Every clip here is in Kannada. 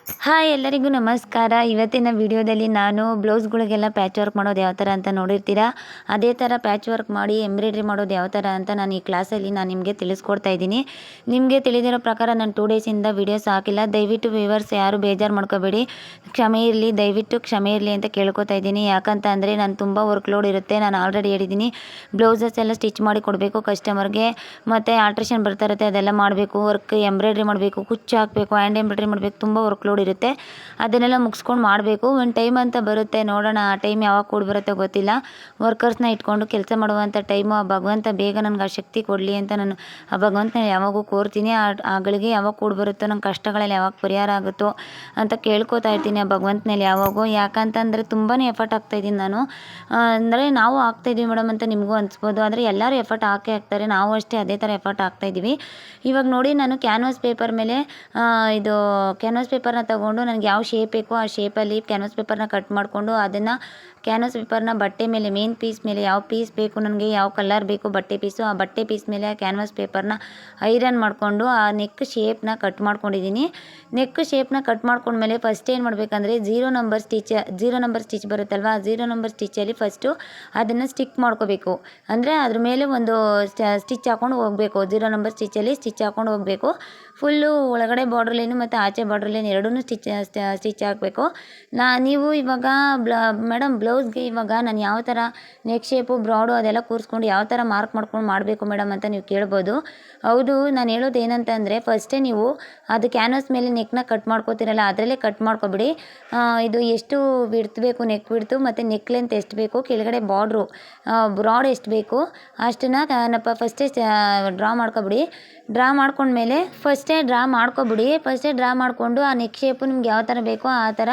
ಹಾಯ್ ಎಲ್ಲರಿಗೂ ನಮಸ್ಕಾರ. ಇವತ್ತಿನ ವಿಡಿಯೋದಲ್ಲಿ ನಾನು ಬ್ಲೌಸ್ಗಳಿಗೆಲ್ಲ ಪ್ಯಾಚ್ ವರ್ಕ್ ಮಾಡೋದು ಯಾವ ಥರ ಅಂತ ನೋಡಿರ್ತೀರಾ. ಅದೇ ಥರ ಪ್ಯಾಚ್ ವರ್ಕ್ ಮಾಡಿ ಎಂಬ್ರಾಯ್ಡ್ರಿ ಮಾಡೋದು ಯಾವ ಥರ ಅಂತ ನಾನು ಈ ಕ್ಲಾಸಲ್ಲಿ ನಿಮಗೆ ತಿಳಿಸ್ಕೊಡ್ತಾ ಇದ್ದೀನಿ. ನಿಮಗೆ ತಿಳಿದಿರೋ ಪ್ರಕಾರ ನಾನು 2 ಡೇಸಿಂದ ವೀಡಿಯೋಸ್ ಹಾಕಿಲ್ಲ. ದಯವಿಟ್ಟು ವ್ಯೂವರ್ಸ್ ಯಾರು ಬೇಜಾರು ಮಾಡ್ಕೋಬೇಡಿ, ಕ್ಷಮೆ ಇರಲಿ, ದಯವಿಟ್ಟು ಕ್ಷಮೆ ಇರಲಿ ಅಂತ ಕೇಳ್ಕೊತಾ ಇದ್ದೀನಿ. ಯಾಕಂತ ಅಂದರೆ ನಾನು ತುಂಬ ವರ್ಕ್ ಲೋಡ್ ಇರುತ್ತೆ. ನಾನು ಆಲ್ರೆಡಿ ಹೇಳಿದ್ದೀನಿ, ಬ್ಲೌಸಸ್ ಎಲ್ಲ ಸ್ಟಿಚ್ ಮಾಡಿ ಕೊಡಬೇಕು ಕಸ್ಟಮರ್ಗೆ, ಮತ್ತು ಆಲ್ಟ್ರೇಷನ್ ಬರ್ತಾ ಇರುತ್ತೆ ಅದೆಲ್ಲ ಮಾಡಬೇಕು, ವರ್ಕ್ ಎಂಬ್ರಾಯ್ಡ್ರಿ ಮಾಡಬೇಕು, ಕುಚ್ಚು ಹಾಕಬೇಕು, ಹ್ಯಾಂಡ್ ಎಂಬ್ರಾಯ್ಡ್ರಿ ಮಾಡಬೇಕು, ತುಂಬ ವರ್ಕ್ ಲೋಡ್ ಇರುತ್ತೆ. ಅದನ್ನೆಲ್ಲ ಮುಗಿಸ್ಕೊಂಡು ಮಾಡಬೇಕು. ಒಂದು ಟೈಮ್ ಅಂತ ಬರುತ್ತೆ, ನೋಡೋಣ ಆ ಟೈಮ್ ಯಾವಾಗ ಕೂಡ ಬರುತ್ತೋ ಗೊತ್ತಿಲ್ಲ. ವರ್ಕರ್ಸ್ನ ಇಟ್ಕೊಂಡು ಕೆಲಸ ಮಾಡುವಂಥ ಟೈಮು ಆ ಭಗವಂತ ಬೇಗ ನನಗೆ ಆ ಶಕ್ತಿ ಕೊಡಲಿ ಅಂತ ನಾನು ಆ ಭಗವಂತನ ಯಾವಾಗೂ ಕೋರ್ತೀನಿ. ಆಗಳಿಗೆ ಯಾವಾಗ ಕೂಡ ಬರುತ್ತೋ, ನನ್ನ ಕಷ್ಟಗಳೆಲ್ಲ ಯಾವಾಗ ಪರಿಹಾರ ಆಗುತ್ತೋ ಅಂತ ಕೇಳ್ಕೊತಾ ಇರ್ತೀನಿ ಆ ಭಗವಂತನಲ್ಲಿ ಯಾವಾಗೂ. ಯಾಕಂತಂದರೆ ತುಂಬಾ ಎಫರ್ಟ್ ಆಗ್ತಾಯಿದ್ದೀನಿ ನಾನು. ಅಂದರೆ ನಾವು ಆಗ್ತಾಯಿದ್ದೀವಿ ಮೇಡಮ್ ಅಂತ ನಿಮಗೂ ಅನಿಸ್ಬೋದು, ಆದರೆ ಎಲ್ಲರೂ ಎಫರ್ಟ್ ಹಾಕ್ತಾರೆ, ನಾವು ಅಷ್ಟೇ ಅದೇ ಥರ ಎಫರ್ಟ್ ಆಗ್ತಾಯಿದ್ದೀವಿ. ಇವಾಗ ನೋಡಿ, ನಾನು ಕ್ಯಾನ್ವಾಸ್ ಪೇಪರ್ ಮೇಲೆ ಇದು ಕ್ಯಾನ್ವಾಸ್ ಪೇಪರ್ನ ತಗೊಂಡು ನನಗೆ ಯಾವ ಶೇಪ್ ಬೇಕೋ ಆ ಶೇಪಲ್ಲಿ ಕ್ಯಾನ್ವಾಸ್ ಪೇಪರ್ನ ಕಟ್ ಮಾಡಿಕೊಂಡು ಅದನ್ನು ಕ್ಯಾನ್ವಾಸ್ ಪೇಪರ್ನ ಬಟ್ಟೆ ಮೇಲೆ ಮೇನ್ ಪೀಸ್ ಮೇಲೆ ಯಾವ ಪೀಸ್ ಬೇಕು, ನನಗೆ ಯಾವ ಕಲರ್ ಬೇಕು ಬಟ್ಟೆ ಪೀಸು, ಆ ಬಟ್ಟೆ ಪೀಸ್ ಮೇಲೆ ಕ್ಯಾನ್ವಾಸ್ ಪೇಪರ್ನ ಐರನ್ ಮಾಡಿಕೊಂಡು ಆ ನೆಕ್ ಶೇಪ್ನ ಕಟ್ ಮಾಡ್ಕೊಂಡಿದ್ದೀನಿ. ನೆಕ್ ಶೇಪ್ನ ಕಟ್ ಮಾಡ್ಕೊಂಡ್ಮೇಲೆ ಫಸ್ಟ್ ಏನು ಮಾಡಬೇಕಂದ್ರೆ ಝೀರೋ ನಂಬರ್ ಸ್ಟಿಚ್ ಬರುತ್ತಲ್ವ, ಆ ಝೀರೋ ನಂಬರ್ ಸ್ಟಿಚ್ಚಲ್ಲಿ ಫಸ್ಟು ಅದನ್ನು ಸ್ಟಿಕ್ ಮಾಡ್ಕೋಬೇಕು. ಅಂದರೆ ಅದ್ರ ಮೇಲೆ ಒಂದು ಸ್ಟಿಚ್ ಹಾಕ್ಕೊಂಡು ಹೋಗಬೇಕು. ಝೀರೋ ನಂಬರ್ ಸ್ಟಿಚ್ಚಲ್ಲಿ ಸ್ಟಿಚ್ ಹಾಕ್ಕೊಂಡು ಹೋಗಬೇಕು. ಫುಲ್ಲು ಒಳಗಡೆ ಬಾರ್ಡ್ರಲ್ಲೇನು ಮತ್ತು ಆಚೆ ಬಾರ್ಡ್ರಲ್ಲೇನು ಎರಡೂ ಸ್ಟಿಚ್ ಹಾಕಬೇಕು. ನೀವು ಇವಾಗ ಮೇಡಮ್ ಬ್ಲೌಸ್ಗೆ ಇವಾಗ ನಾನು ಯಾವ ಥರ ನೆಕ್ ಶೇಪು ಬ್ರಾಡು ಅದೆಲ್ಲ ಕೂರಿಸ್ಕೊಂಡು ಯಾವ ಥರ ಮಾರ್ಕ್ ಮಾಡ್ಕೊಂಡು ಮಾಡಬೇಕು ಮೇಡಮ್ ಅಂತ ನೀವು ಕೇಳ್ಬೋದು. ಹೌದು, ನಾನು ಹೇಳೋದು ಏನಂತಂದರೆ ಫಸ್ಟೇ ನೀವು ಅದು ಕ್ಯಾನ್ವಾಸ್ ಮೇಲೆ ನೆಕ್ನ ಕಟ್ ಮಾಡ್ಕೋತೀರಲ್ಲ ಅದರಲ್ಲೇ ಕಟ್ ಮಾಡ್ಕೊಬಿಡಿ. ಇದು ಎಷ್ಟು ವಿಡ್ತ್ ಬೇಕು, ನೆಕ್ ವಿಡ್ತು ಮತ್ತು ನೆಕ್ ಲೆಂತ್ ಎಷ್ಟು ಬೇಕು, ಕೆಳಗಡೆ ಬಾರ್ಡ್ರು ಬ್ರಾಡ್ ಎಷ್ಟು ಬೇಕು ಅಷ್ಟನ್ನು ಫಸ್ಟೇ ಡ್ರಾ ಮಾಡ್ಕೊಬಿಡಿ. ಡ್ರಾ ಮಾಡ್ಕೊಂಡ್ಮೇಲೆ ಫಸ್ಟೇ ಡ್ರಾ ಮಾಡಿಕೊಂಡು ಆ ನೆಕ್ ಶೇಪು ನಿಮ್ಗೆ ಯಾವ ಥರ ಬೇಕೋ ಆ ಥರ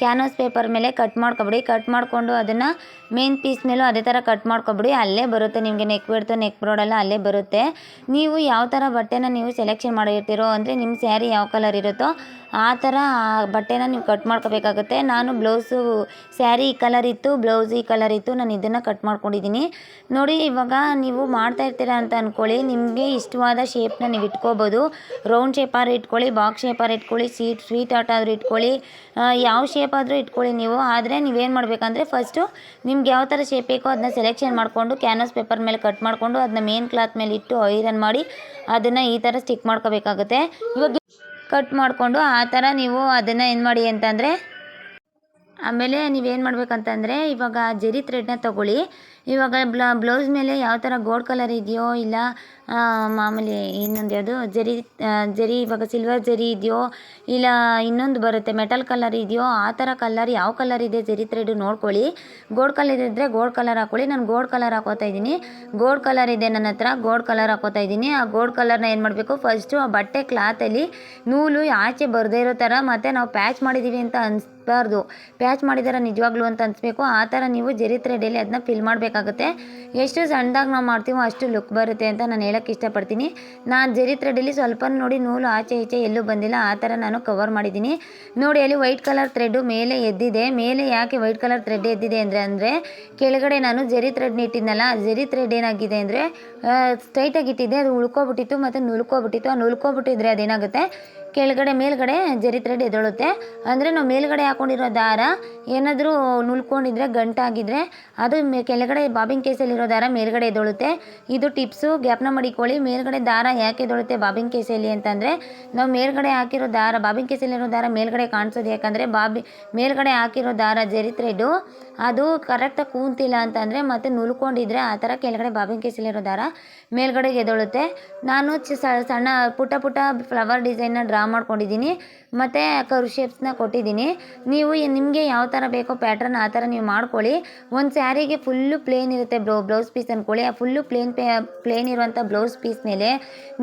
ಕ್ಯಾನ್ವಾಸ್ ಪೇಪರ್ ಮೇಲೆ ಕಟ್ ಮಾಡ್ಕೊಬಿಡಿ. ಕಟ್ ಮಾಡಿಕೊಂಡು ಅದನ್ನು ಮೇನ್ ಪೀಸ್ ಮೇಲೂ ಅದೇ ಥರ ಕಟ್ ಮಾಡ್ಕೊಬಿಡಿ. ಅಲ್ಲೇ ಬರುತ್ತೆ ನಿಮಗೆ ನೆಕ್ ಬಿಡ್ತು ನೆಕ್ ಬ್ರಾಡೆಲ್ಲ ಅಲ್ಲೇ ಬರುತ್ತೆ. ನೀವು ಯಾವ ಥರ ಬಟ್ಟೆನ ನೀವು ಸೆಲೆಕ್ಷನ್ ಮಾಡಿರ್ತೀರೋ, ಅಂದರೆ ನಿಮ್ಮ ಸ್ಯಾರಿ ಯಾವ ಕಲರ್ ಇರುತ್ತೋ ಆ ಥರ ಆ ಬಟ್ಟೆನ ನೀವು ಕಟ್ ಮಾಡ್ಕೋಬೇಕಾಗುತ್ತೆ. ನಾನು ಬ್ಲೌಸು ಸ್ಯಾರಿ ಈ ಕಲರ್ ಇತ್ತು, ಬ್ಲೌಸ್ ಈ ಕಲರ್ ಇತ್ತು, ನಾನು ಇದನ್ನು ಕಟ್ ಮಾಡ್ಕೊಂಡಿದ್ದೀನಿ. ನೋಡಿ, ಇವಾಗ ನೀವು ಮಾಡ್ತಾ ಇರ್ತೀರಾ ಅಂತ ಅಂದ್ಕೊಳ್ಳಿ, ನಿಮಗೆ ಇಷ್ಟವಾದ ಶೇಪ್ನ ನೀವು ಇಟ್ಕೋಬೋದು. ರೌಂಡ್ ಶೇಪ್ ಆದ್ರೂ ಇಟ್ಕೊಳ್ಳಿ, ಬಾಕ್ಸ್ ಶೇಪ್ ಆದ್ರೂ ಇಟ್ಕೊಳ್ಳಿ, ಸ್ವೀಟ್ ಆರ್ಟ್ ಆದರೂ ಇಟ್ಕೊಳ್ಳಿ, ಯಾವ ಶೇಪ್ ಆದರೂ ಇಟ್ಕೊಳ್ಳಿ ನೀವು. ಆದರೆ ನೀವೇನು ಮಾಡಬೇಕಂದ್ರೆ ಫಸ್ಟು ನಿಮ್ಗೆ ಯಾವ ಥರ ಶೇಪ್ ಬೇಕೋ ಅದನ್ನ ಸೆಲೆಕ್ಷನ್ ಮಾಡಿಕೊಂಡು ಕ್ಯಾನ್ವಾಸ್ ಪೇಪರ್ ಮೇಲೆ ಕಟ್ ಮಾಡಿಕೊಂಡು ಅದನ್ನ ಮೇನ್ ಕ್ಲಾತ್ ಮೇಲೆ ಇಟ್ಟು ಐರನ್ ಮಾಡಿ ಅದನ್ನು ಈ ಥರ ಸ್ಟಿಕ್ ಮಾಡ್ಕೋಬೇಕಾಗುತ್ತೆ. ಇವಾಗ ಕಟ್ ಮಾಡಿಕೊಂಡು ಆ ಥರ ನೀವು ಅದನ್ನು ಏನು ಮಾಡಿ ಅಂತಂದರೆ, ಆಮೇಲೆ ನೀವೇನು ಮಾಡಬೇಕಂತಂದರೆ ಇವಾಗ ಜರಿ ಥ್ರೆಡ್ನ ತೊಗೊಳ್ಳಿ. ಇವಾಗ ಬ್ಲೌಸ್ ಮೇಲೆ ಯಾವ ಥರ ಗೋಲ್ಡ್ ಕಲರ್ ಇದೆಯೋ ಇಲ್ಲ ಮಾಮೂಲಿ ಇನ್ನೊಂದು ಯಾವುದು ಜರಿ ಇವಾಗ ಸಿಲ್ವರ್ ಜರಿ ಇದೆಯೋ ಇಲ್ಲ ಇನ್ನೊಂದು ಬರುತ್ತೆ ಮೆಟಲ್ ಕಲರ್ ಇದೆಯೋ ಆ ಥರ ಕಲರ್ ಯಾವ ಕಲರ್ ಇದೆ ಜರಿ ಥ್ರೆಡ್ ನೋಡ್ಕೊಳ್ಳಿ. ಗೋಲ್ಡ್ ಕಲರ್ ಇದ್ದರೆ ಗೋಲ್ಡ್ ಕಲರ್ ಹಾಕ್ಕೊಳ್ಳಿ. ನಾನು ಗೋಲ್ಡ್ ಕಲರ್ ಹಾಕೋತಾ ಇದ್ದೀನಿ. ಗೋಲ್ಡ್ ಕಲರ್ ಇದೆ ನನ್ನ ಹತ್ರ, ಗೋಲ್ಡ್ ಕಲರ್ ಹಾಕೋತಾ ಇದ್ದೀನಿ. ಆ ಗೋಲ್ಡ್ ಕಲರ್ನ ಏನು ಮಾಡಬೇಕು, ಫಸ್ಟು ಆ ಬಟ್ಟೆ ಕ್ಲಾತಲ್ಲಿ ನೂಲು ಆಚೆ ಬರದೇ ಇರೋ ಥರ, ಮತ್ತು ನಾವು ಪ್ಯಾಚ್ ಮಾಡಿದ್ದೀವಿ ಅಂತ ಅನಿಸ್ಬಾರ್ದು, ಪ್ಯಾಚ್ ಮಾಡಿದಾರ ನಿಜವಾಗ್ಲೂ ಅಂತ ಅನಿಸ್ಬೇಕು. ಆ ಥರ ನೀವು ಜರಿ ಥ್ರೆಡಲ್ಲಿ ಅದನ್ನ ಫಿಲ್ ಮಾಡಬೇಕಾಗುತ್ತೆ. ಎಷ್ಟು ಸಣ್ಣದಾಗಿ ನಾವು ಮಾಡ್ತೀವೋ ಅಷ್ಟು ಲುಕ್ ಬರುತ್ತೆ ಅಂತ ನಾನು ಹೇಳೋಕ್ಕೆ ಇಷ್ಟಪಡ್ತೀನಿ. ನಾನು ಜರಿ ಥ್ರೆಡಲ್ಲಿ ಸ್ವಲ್ಪ ನೋಡಿ ನೂಲು ಆಚೆ ಈಚೆ ಎಲ್ಲೂ ಬಂದಿಲ್ಲ, ಆ ಥರ ನಾನು ಕವರ್ ಮಾಡಿದ್ದೀನಿ. ನೋಡಿ, ಅಲ್ಲಿ ವೈಟ್ ಕಲರ್ ಥ್ರೆಡ್ಡು ಮೇಲೆ ಎದ್ದಿದೆ. ಮೇಲೆ ಯಾಕೆ ವೈಟ್ ಕಲರ್ ಥ್ರೆಡ್ ಎದ್ದಿದೆ ಅಂದರೆ ಕೆಳಗಡೆ ನಾನು ಜರಿ ಥ್ರೆಡ್ನ ಇಟ್ಟಿದ್ನಲ್ಲ, ಜರಿ ಥ್ರೆಡ್ ಏನಾಗಿದೆ ಅಂದರೆ ಸ್ಟ್ರೈಟಾಗಿ ಇಟ್ಟಿದ್ದೆ, ಅದು ಉಳ್ಕೊಬಿಟ್ಟಿತ್ತು ಮತ್ತು ನುಲ್ಕೊಬಿಟ್ಟಿತ್ತು. ಆ ನುಲ್ಕೊಬಿಟ್ಟಿದ್ರೆ ಅದೇನಾಗುತ್ತೆ, ಕೆಳಗಡೆ ಮೇಲ್ಗಡೆ ಜರಿ ಥ್ರೆಡ್ ಎದ್ದೊಳುತ್ತೆ. ಅಂದರೆ ನಾವು ಮೇಲ್ಗಡೆ ಹಾಕ್ಕೊಂಡಿರೋ ದಾರ ಏನಾದರೂ ನುಲ್ಕೊಂಡಿದ್ರೆ ಗಂಟಾಗಿದ್ದರೆ ಅದು ಕೆಳಗಡೆ ಬಾಬಿನ್ ಕೇಸಲ್ಲಿರೋ ದಾರ ಮೇಲ್ಗಡೆ ಎದ್ದೊಳುತ್ತೆ. ಇದು ಟಿಪ್ಸು, ಗ್ಯಾಪ್ನ ಮಡಿಕೊಳ್ಳಿ. ಮೇಲ್ಗಡೆ ದಾರ ಯಾಕೆ ಎದ್ದೊಳುತ್ತೆ ಬಾಬಿನ್ ಕೇಸಲ್ಲಿ ಅಂತಂದರೆ, ನಾವು ಮೇಲ್ಗಡೆ ಹಾಕಿರೋ ದಾರ ಬಾಬಿನ್ ಕೇಸಲ್ಲಿರೋ ದಾರ ಮೇಲ್ಗಡೆ ಕಾಣಿಸೋದು ಯಾಕಂದರೆ ಮೇಲ್ಗಡೆ ಹಾಕಿರೋ ದಾರ ಜರಿ ಥ್ರೆಡ್ಡು ಅದು ಕರೆಕ್ಟಾಗಿ ಕೂತಿಲ್ಲ ಅಂತಂದರೆ ಮತ್ತು ನುಲ್ಕೊಂಡಿದ್ರೆ ಆ ಥರ ಕೆಳಗಡೆ ಬಾಬಿನ್ ಕೇಸಲ್ಲಿರೋ ದಾರ ಮೇಲ್ಗಡೆಗೆ ಎದ್ದೊಳುತ್ತೆ. ನಾನು ಸಣ್ಣ ಪುಟ್ಟ ಫ್ಲವರ್ ಡಿಸೈನ್ನ ಡ್ರಾ ಮಾಡ್ಕೊಂಡಿದ್ದೀನಿ ಮತ್ತು ಕರ್ವ್ ಶೇಪ್ಸ್ನ ಕೊಟ್ಟಿದ್ದೀನಿ. ನೀವು ನಿಮಗೆ ಯಾವ ಥರ ಬೇಕೋ ಪ್ಯಾಟ್ರನ್ ಆ ಥರ ನೀವು ಮಾಡ್ಕೊಳ್ಳಿ. ಒಂದು ಸ್ಯಾರಿಗೆ ಫುಲ್ಲು ಪ್ಲೇನ್ ಇರುತ್ತೆ ಬ್ಲೌಸ್ ಪೀಸ್ ಅಂದ್ಕೊಳ್ಳಿ. ಆ ಫುಲ್ಲು ಪ್ಲೇನ್ ಇರುವಂಥ ಬ್ಲೌಸ್ ಪೀಸ್ ಮೇಲೆ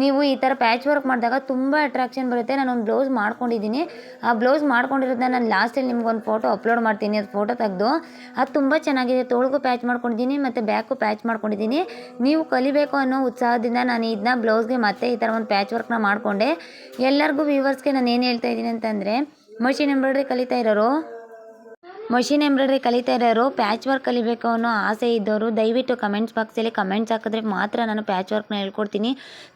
ನೀವು ಈ ಥರ ಪ್ಯಾಚ್ ವರ್ಕ್ ಮಾಡಿದಾಗ ತುಂಬ ಅಟ್ರಾಕ್ಷನ್ ಬರುತ್ತೆ. ನಾನೊಂದು ಬ್ಲೌಸ್ ಮಾಡ್ಕೊಂಡಿದ್ದೀನಿ. ಆ ಬ್ಲೌಸ್ ಮಾಡ್ಕೊಂಡಿರೋದನ್ನ ನಾನು ಲಾಸ್ಟಲ್ಲಿ ನಿಮ್ಗೊಂದು ಫೋಟೋ ಅಪ್ಲೋಡ್ ಮಾಡ್ತೀನಿ. ಅದು ಫೋಟೋ ತೆಗೆದು ಅದು ತುಂಬ ಚೆನ್ನಾಗಿದೆ. ತೋಳಿಗೂ ಪ್ಯಾಚ್ ಮಾಡ್ಕೊಂಡಿದ್ದೀನಿ ಮತ್ತು ಬ್ಯಾಕು ಪ್ಯಾಚ್ ಮಾಡ್ಕೊಂಡಿದ್ದೀನಿ. ನೀವು ಕಲಿಬೇಕು ಅನ್ನೋ ಉತ್ಸಾಹದಿಂದ ನಾನು ಇದನ್ನ ಬ್ಲೌಸ್ಗೆ ಮತ್ತೆ ಈ ಥರ ಒಂದು ಪ್ಯಾಚ್ ವರ್ಕ್ನ ಮಾಡಿಕೊಂಡೆ. ಎಲ್ಲರಿಗೂ ವ್ಯೂವರ್ಸ್ಗೆ ನಾನು ಏನು ಹೇಳ್ತಾ ಇದ್ದೀನಿ ಅಂತಂದರೆ, ಮಷಿನ್ ಎಂಬ್ರಾಯ್ಡ್ರಿ ಕಲಿತಾ ಇರೋರು ಮಷಿನ್ ಎಂಬ್ರಾಯ್ಡ್ರಿ ಕಲಿತಾ ಇರೋರು ಪ್ಯಾಚ್ ವರ್ಕ್ ಕಲಿಬೇಕು ಅನ್ನೋ ಆಸೆ ಇದ್ದವರು ದಯವಿಟ್ಟು ಕಮೆಂಟ್ಸ್ ಬಾಕ್ಸಲ್ಲಿ ಕಮೆಂಟ್ಸ್ ಹಾಕಿದ್ರೆ ಮಾತ್ರ ನಾನು ಪ್ಯಾಚ್ ವರ್ಕ್ನ ಹೇಳ್ಕೊಡ್ತೀನಿ.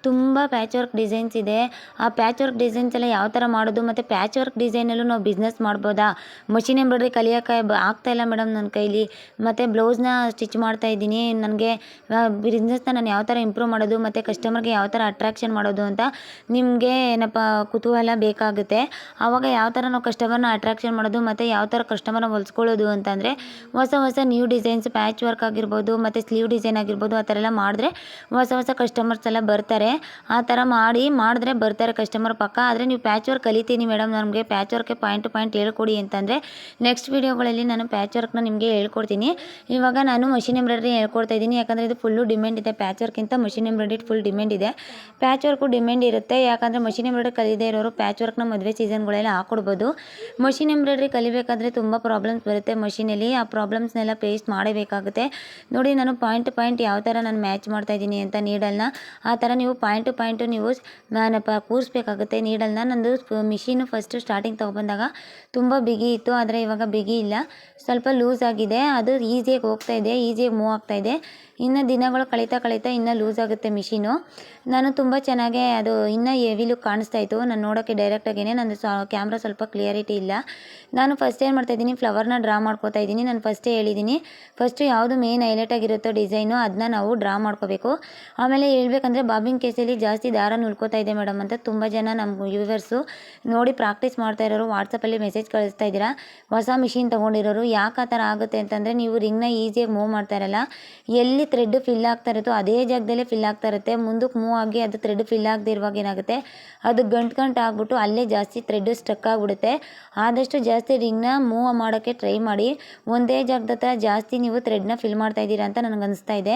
ತುಂಬ ಪ್ಯಾಚ್ ವರ್ಕ್ ಡಿಸೈನ್ಸ್ ಇದೆ. ಆ ಪ್ಯಾಚ್ ವರ್ಕ್ ಡಿಸೈನ್ಸ್ ಎಲ್ಲ ಯಾವ ಥರ ಮಾಡೋದು ಮತ್ತು ಪ್ಯಾಚ್ ವರ್ಕ್ ಡಿಸೈನಲ್ಲೂ ನಾವು ಬಿಸ್ನೆಸ್ ಮಾಡ್ಬೋದಾ? ಮಷಿನ್ ಎಂಬ್ರಾಯ್ಡ್ರಿ ಕಲಿಯೋಕ್ಕೆ ಆಗ್ತಾಯಿಲ್ಲ ಮೇಡಮ್ ನನ್ನ ಕೈಲಿ, ಮತ್ತು ಬ್ಲೌಸ್ನ ಸ್ಟಿಚ್ ಮಾಡ್ತಾ ಇದ್ದೀನಿ. ನನಗೆ ಬಿಸ್ನೆಸ್ನ ನಾನು ಯಾವ ಥರ ಇಂಪ್ರೂವ್ ಮಾಡೋದು ಮತ್ತು ಕಸ್ಟಮರ್ಗೆ ಯಾವ ಥರ ಅಟ್ರಾಕ್ಷನ್ ಮಾಡೋದು ಅಂತ ನಿಮಗೆ ಏನಪ್ಪ ಕುತೂಹಲ ಬೇಕಾಗುತ್ತೆ. ಆವಾಗ ಯಾವ ಥರ ನಾವು ಕಸ್ಟಮರ್ನ ಅಟ್ರಾಕ್ಷನ್ ಮಾಡೋದು ಮತ್ತು ಯಾವ ಥರ ಕಸ್ಟಮರ್ನ ಹೊಲಿಸ್ಕೊಳ್ಳೋದು ಅಂತಂದರೆ ಹೊಸ ನ್ಯೂ ಡಿಸೈನ್ಸ್ ಪ್ಯಾಚ್ ವರ್ಕ್ ಆಗಿರ್ಬೋದು ಮತ್ತು ಸ್ಲೀವ್ ಡಿಸೈನ್ ಆಗಿರ್ಬೋದು ಆ ಥರ ಎಲ್ಲ ಮಾಡಿದ್ರೆ ಹೊಸ ಕಸ್ಟಮರ್ಸ್ ಎಲ್ಲ ಬರ್ತಾರೆ. ಆ ಥರ ಮಾಡಿದ್ರೆ ಬರ್ತಾರೆ ಕಸ್ಟಮರ್ ಪಕ್ಕ. ಆದರೆ ನೀವು ಪ್ಯಾಚ್ ವರ್ಕ್ ಕಲಿತೀನಿ ಮೇಡಮ್, ನಮಗೆ ಪ್ಯಾಚ್ ವರ್ಕ್ಗೆ ಪಾಯಿಂಟ್ ಟು ಪಾಯಿಂಟ್ ಹೇಳ್ಕೊಡಿ ಅಂತಂದರೆ ನೆಕ್ಸ್ಟ್ ವೀಡಿಯೋಗಳಲ್ಲಿ ನಾನು ಪ್ಯಾಚ್ ವರ್ಕ್ನ ನಿಮಗೆ ಹೇಳ್ಕೊಡ್ತೀನಿ. ಇವಾಗ ನಾನು ಮಷಿನ್ ಎಂಬ್ರಾಯ್ಡ್ರಿ ಹೇಳ್ಕೊಡ್ತಾ ಇದ್ದೀನಿ, ಯಾಕಂದರೆ ಇದು ಫುಲ್ಲು ಡಿಮ್ಯಾಂಡ್ ಇದೆ. ಪ್ಯಾಚ್ ವರ್ಕ್ಗಿಂತ ಮಷಿನ್ ಎಂಬ್ರಾಯ್ಡ್ರಿ ಫುಲ್ ಡಿಮ್ಯಾಂಡ್ ಇದೆ. ಪ್ಯಾಚ್ ವರ್ಕು ಡಿಮ್ಯಾಂಡ್ ಇರುತ್ತೆ, ಯಾಕಂದರೆ ಮಷಿನ್ ಎಂಬ್ರಾಯ್ಡ್ರಿ ಕಲಿಯದೇ ಇರೋರು ಪ್ಯಾಚ್ ವರ್ಕ್ನ ಮದುವೆ ಸೀಸನ್ಗಳೆಲ್ಲ ಹಾಕ್ಕೊಡ್ಬೋದು. ಮಷಿನ್ ಎಂಬ್ರಾಯ್ಡ್ರಿ ಕಲಿಬೇಕಾದ್ರೆ ತುಂಬ ಪ್ರಾಬ್ಲಮ್ಸ್ ಬರುತ್ತೆ ಮಷೀನಲ್ಲಿ. ಆ ಪ್ರಾಬ್ಲಮ್ಸ್ನೆಲ್ಲ ಫೇಸ್ ಮಾಡಬೇಕಾಗುತ್ತೆ. ನೋಡಿ ನಾನು ಪಾಯಿಂಟ್ ಟು ಪಾಯಿಂಟ್ ಯಾವ ಥರ ನಾನು ಮ್ಯಾಚ್ ಮಾಡ್ತಾಯಿದ್ದೀನಿ ಅಂತ ನೀಡಲ್ನ, ಆ ಥರ ನೀವು ಪಾಯಿಂಟ್ ಟು ಪಾಯಿಂಟು ನೀವು ಕೂರಿಸ್ಬೇಕಾಗುತ್ತೆ ನೀಡಲ್ನ. ನಂದು ಮಿಷಿನು ಫಸ್ಟು ಸ್ಟಾರ್ಟಿಂಗ್ ತೊಗೊಬಂದಾಗ ತುಂಬ ಬಿಗಿ ಇತ್ತು, ಆದರೆ ಇವಾಗ ಬಿಗಿ ಇಲ್ಲ, ಸ್ವಲ್ಪ ಲೂಸ್ ಆಗಿದೆ. ಅದು ಈಸಿಯಾಗಿ ಹೋಗ್ತಾಯಿದೆ, ಈಸಿಯಾಗಿ ಮೂವ್ ಆಗ್ತಾಯಿದೆ. ಇನ್ನು ದಿನಗಳು ಕಳೀತಾ ಇನ್ನೂ ಲೂಸ್ ಆಗುತ್ತೆ ಮಿಷಿನು. ನಾನು ತುಂಬ ಚೆನ್ನಾಗೇ ಅದು ಇನ್ನೂ ಹೆವಿ ಲುಕ್ ಕಾಣಿಸ್ತಾ ಇತ್ತು ನಾನು ನೋಡೋಕ್ಕೆ ಡೈರೆಕ್ಟಾಗೇ. ನಂದು ಕ್ಯಾಮ್ರಾ ಸ್ವಲ್ಪ ಕ್ಲಿಯರಿಟಿ ಇಲ್ಲ. ನಾನು ಫಸ್ಟ್ ಏನು ಮಾಡ್ತಾಯಿದ್ದೀನಿ, ಫ್ಲವರ್ನ ಡ್ರಾ ಮಾಡ್ಕೋತಾ ಇದ್ದೀನಿ. ನಾನು ಫಸ್ಟೇ ಹೇಳಿದ್ದೀನಿ, ಫಸ್ಟು ಯಾವುದು ಮೇನ್ ಹೈಲೈಟ್ ಆಗಿರುತ್ತೋ ಡಿಸೈನು ಅದನ್ನ ನಾವು ಡ್ರಾ ಮಾಡ್ಕೋಬೇಕು. ಆಮೇಲೆ ಹೇಳ್ಬೇಕಂದ್ರೆ ಬಾಬಿಂಗ್ ಕೇಸಲ್ಲಿ ಜಾಸ್ತಿ ದಾರ ನುಳ್ಕೋತಾ ಇದೆ ಮೇಡಮ್ ಅಂತ ತುಂಬ ಜನ ನಮ್ಮ ವ್ಯೂವರ್ಸು ನೋಡಿ ಪ್ರಾಕ್ಟೀಸ್ ಮಾಡ್ತಾ ಇರೋರು ವಾಟ್ಸಪ್ಪಲ್ಲಿ ಮೆಸೇಜ್ ಕಳಿಸ್ತಾ ಇದ್ದೀರಾ. ಹೊಸ ಮಿಷಿನ್ ತೊಗೊಂಡಿರೋರು ಯಾಕೆ ಆ ಥರ ಆಗುತ್ತೆ ಅಂತಂದರೆ ನೀವು ರಿಂಗ್ನ ಈಸಿಯಾಗಿ ಮೂವ್ ಮಾಡ್ತಾ ಇರಲ್ಲ. ಎಲ್ಲಿ ಥ್ರೆಡ್ ಫಿಲ್ ಆಗ್ತಾ ಇರುತ್ತೋ ಅದೇ ಜಾಗದಲ್ಲೇ ಫಿಲ್ ಆಗ್ತಾ ಇರುತ್ತೆ. ಮುಂದಕ್ಕೆ ಮೂವ್ ಆಗಿ ಅದು ಥ್ರೆಡ್ ಫಿಲ್ ಆಗದೆ ಇರುವಾಗ ಏನಾಗುತ್ತೆ, ಅದು ಗಂಟು ಆಗ್ಬಿಟ್ಟು ಅಲ್ಲೇ ಜಾಸ್ತಿ ಥ್ರೆಡ್ ಸ್ಟಕ್ ಆಗಿಬಿಡುತ್ತೆ. ಆದಷ್ಟು ಜಾಸ್ತಿ ರಿಂಗ್ನ ಮೂವ್ ಮಾಡೋಕ್ಕೆ ಟ್ರೈ ಮಾಡಿ. ಒಂದೇ ಜಾಗದ ಹತ್ರ ಜಾಸ್ತಿ ನೀವು ಥ್ರೆಡ್ನ ಫಿಲ್ ಮಾಡ್ತಾ ಇದ್ದೀರಾ ಅಂತ ನನಗೆ ಅನಿಸ್ತಾ ಇದೆ.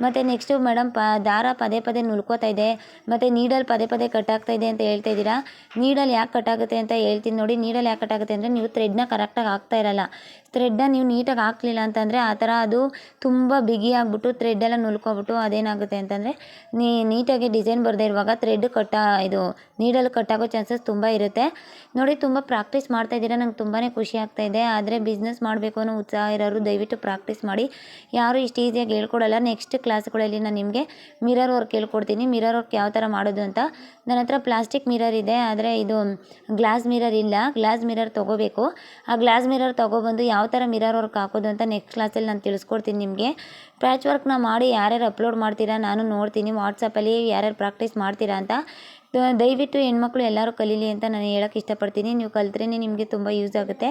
ಮತ್ತು ನೆಕ್ಸ್ಟು ಮೇಡಮ್ ದಾರ ಪದೇ ನುಳ್ಕೋತಾ ಇದೆ ಮತ್ತು ನೀಡಲ್ ಪದೇ ಕಟ್ ಆಗ್ತಾ ಇದೆ ಅಂತ ಹೇಳ್ತಾ ಇದ್ದೀರಾ. ನೀಡಲ್ ಯಾಕೆ ಕಟ್ ಆಗುತ್ತೆ ಅಂತ ಹೇಳ್ತೀನಿ ನೋಡಿ. ನೀಡಲ್ ಯಾಕೆ ಕಟ್ ಆಗುತ್ತೆ ಅಂದರೆ ನೀವು ಥ್ರೆಡ್ನ ಕರೆಕ್ಟಾಗಿ ಹಾಕ್ತಾ ಇರಲ್ಲ. ಥ್ರೆಡ್ನ ನೀವು ನೀಟಾಗಿ ಹಾಕ್ಲಿಲ್ಲ ಅಂತಂದರೆ ಆ ಥರ ಅದು ತುಂಬ ಬಿಗಿ ಆಗಿಬಿಟ್ಟು ಥ್ರೆಡ್ಡೆಲ್ಲ ನುಲ್ಕೊಬಿಟ್ಟು ಅದೇನಾಗುತ್ತೆ ಅಂತಂದರೆ ನೀಟಾಗಿ ಡಿಸೈನ್ ಬರದೇ ಇರುವಾಗ ಥ್ರೆಡ್ ನೀಡಲ್ ಕಟ್ಟಾಗೋ ಚಾನ್ಸಸ್ ತುಂಬ ಇರುತ್ತೆ. ನೋಡಿ ತುಂಬ ಪ್ರಾಕ್ಟೀಸ್ ಮಾಡ್ತಾ ಇದ್ದೀರಾ, ನಂಗೆ ತುಂಬಾ ಖುಷಿ ಆಗ್ತಾ ಇದೆ. ಆದರೆ ಬಿಸ್ನೆಸ್ ಮಾಡಬೇಕು ಅನ್ನೋ ಉತ್ಸಾಹ ಇರೋರು ದಯವಿಟ್ಟು ಪ್ರಾಕ್ಟೀಸ್ ಮಾಡಿ. ಯಾರು ಇಷ್ಟು ಈಸಿಯಾಗಿ ಹೇಳ್ಕೊಡಲ್ಲ. ನೆಕ್ಸ್ಟ್ ಕ್ಲಾಸ್ಗಳಲ್ಲಿ ನಾನು ನಿಮಗೆ ಮಿರರ್ ವರ್ಕ್ ಹೇಳ್ಕೊಡ್ತೀನಿ. ಮಿರರ್ ವರ್ಕ್ ಯಾವ ಥರ ಮಾಡೋದು ಅಂತ. ನನ್ನ ಹತ್ರ ಪ್ಲಾಸ್ಟಿಕ್ ಮಿರರ್ ಇದೆ, ಆದರೆ ಇದು ಗ್ಲಾಸ್ ಮಿರರ್ ಇಲ್ಲ. ಗ್ಲಾಸ್ ಮಿರರ್ ತೊಗೋಬೇಕು. ಆ ಗ್ಲಾಸ್ ಮಿರರ್ ತೊಗೊಬಂದು ಯಾವ ಥರ ಮಿರರ್ ವರ್ಕ್ ಹಾಕೋದು ಅಂತ ನೆಕ್ಸ್ಟ್ ಕ್ಲಾಸಲ್ಲಿ ನಾನು ತಿಳಿಸ್ಕೊಡ್ತೀನಿ ನಿಮಗೆ. ಪ್ಯಾಚ್ ವರ್ಕ್ನ ಮಾಡಿ ಯಾರ್ಯಾರು ಅಪ್ಲೋಡ್ ಮಾಡ್ತೀರಾ ನಾನು ನೋಡ್ತೀನಿ ವಾಟ್ಸಪ್ಪಲ್ಲಿ ಯಾರ್ಯಾರು ಪ್ರಾಕ್ಟೀಸ್ ಮಾಡ್ತೀರಾ ಅಂತ. ದಯವಿಟ್ಟು ಹೆಣ್ಮಕ್ಳು ಎಲ್ಲರೂ ಕಲೀಲಿ ಅಂತ ನಾನು ಹೇಳೋಕ್ಕೆ ಇಷ್ಟಪಡ್ತೀನಿ. ನೀವು ಕಲ್ತ್ರೇ ನಿಮಗೆ ತುಂಬ ಯೂಸ್ ಆಗುತ್ತೆ.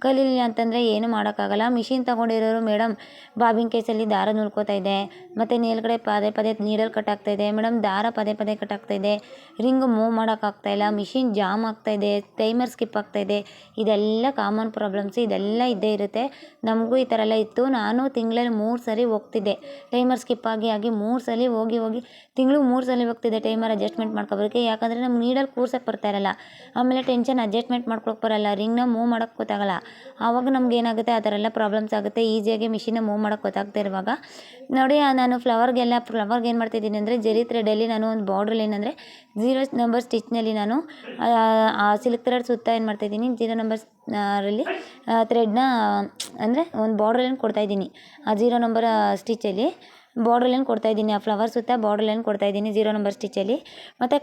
ಕಲೀಲಿಲ್ಲ ಅಂತಂದರೆ ಏನು ಮಾಡೋಕ್ಕಾಗಲ್ಲ. ಮಿಷಿನ್ ತೊಗೊಂಡಿರೋರು ಮೇಡಮ್ ಬಾಬಿಂಗ್ ಕೇಸಲ್ಲಿ ದಾರ ನುಳ್ಕೋತಾ ಇದೆ ಮತ್ತು ಮೇಲ್ಗಡೆ ಪದೇ ನೀಡಲ್ ಕಟ್ ಆಗ್ತಾ ಇದೆ ಮೇಡಮ್, ದಾರ ಪದೇ ಕಟ್ ಆಗ್ತಾ ಇದೆ, ರಿಂಗ್ ಮೂವ್ ಮಾಡೋಕ್ಕಾಗ್ತಾಯಿಲ್ಲ, ಮಿಷಿನ್ ಜಾಮ್ ಆಗ್ತಾಯಿದೆ, ಟೈಮರ್ ಸ್ಕಿಪ್ ಆಗ್ತಾಯಿದೆ. ಇದೆಲ್ಲ ಕಾಮನ್ ಪ್ರಾಬ್ಲಮ್ಸ್, ಇದೆಲ್ಲ ಇದ್ದೇ ಇರುತ್ತೆ. ನಮಗೂ ಈ ಥರ ಎಲ್ಲ ಇತ್ತು. ನಾನು ತಿಂಗಳಲ್ಲಿ 3 ಸರಿ ಹೋಗ್ತಿದ್ದೆ ಟೈಮರ್ ಸ್ಕಿಪ್ ಆಗಿ 3 ಸಲ ಹೋಗಿ ತಿಂಗಳಿಗೆ 3 ಸಲ ಹೋಗ್ತಿದ್ದೆ ಟೈಮರ್ ಅಡ್ಜಸ್ಟ್ಮೆಂಟ್ ಮಾಡ್ಕೊಬರೋಕ್ಕೆ. ಯಾಕಂದರೆ ನಮ್ಗೆ ನೀಡಲ್ ಕೂರ್ಸೋಕ್ಕೆ ಬರ್ತಾ ಇರಲ್ಲ, ಆಮೇಲೆ ಟೆನ್ಷನ್ ಅಡ್ಜಸ್ಟ್ಮೆಂಟ್ ಮಾಡ್ಕೊಳಕ್ಕೆ ಬರಲ್ಲ, ರಿಂಗ್ನ ಮೂವ್ ಮಾಡೋಕ್ಕೆ ಗೊತ್ತಾಗಲ್ಲ. ಆವಾಗ ನಮ್ಗೆ ಏನಾಗುತ್ತೆ ಆ ಥರ ಎಲ್ಲ ಪ್ರಾಬ್ಲಮ್ಸ್ ಆಗುತ್ತೆ. ಈಸಿಯಾಗಿ ಮಿಷಿನ್ನ ಮೂವ್ ಮಾಡೋಕ್ಕೆ ಗೊತ್ತಾಗ್ತಾ ಇರುವಾಗ ನೋಡಿ ನಾನು ಫ್ಲವರ್ಗೆ ಏನು ಮಾಡ್ತಾಯಿದ್ದೀನಿ ಅಂದರೆ ಜರಿ ಥ್ರೆಡಲ್ಲಿ ನಾನು ಒಂದು ಬಾರ್ಡ್ರಲ್ಲಿ ಏನಂದರೆ 0 ನಂಬರ್ ಸ್ಟಿಚ್ನಲ್ಲಿ ನಾನು ಸಿಲ್ಕ್ ಥ್ರೆಡ್ ಸುತ್ತ ಏನು ಮಾಡ್ತಾಯಿದ್ದೀನಿ 0 ನಂಬರ್ ರಲ್ಲಿ ಥ್ರೆಡ್ನ ಅಂದರೆ ಒಂದು ಬಾರ್ಡ್ರಲ್ಲಿ ಕೊಡ್ತಾಯಿದ್ದೀನಿ. ಆ 0 ನಂಬರ್ ಸ್ಟಿಚ್ಚಲ್ಲಿ ಬಾರ್ಡ್ರ್ ಕೊಡ್ತಾಯಿದ್ದೀನಿ. ಆ ಫ್ಲವರ್ ಸುತ್ತ ಬಾರ್ಡ್ರ್ ಲೈನ್ ಕೊಡ್ತಾಯಿದ್ದೀನಿ 0 ನಂಬರ್ ಸ್ಟಿಚ್ಚಲ್ಲಿ. ಮತ್ತು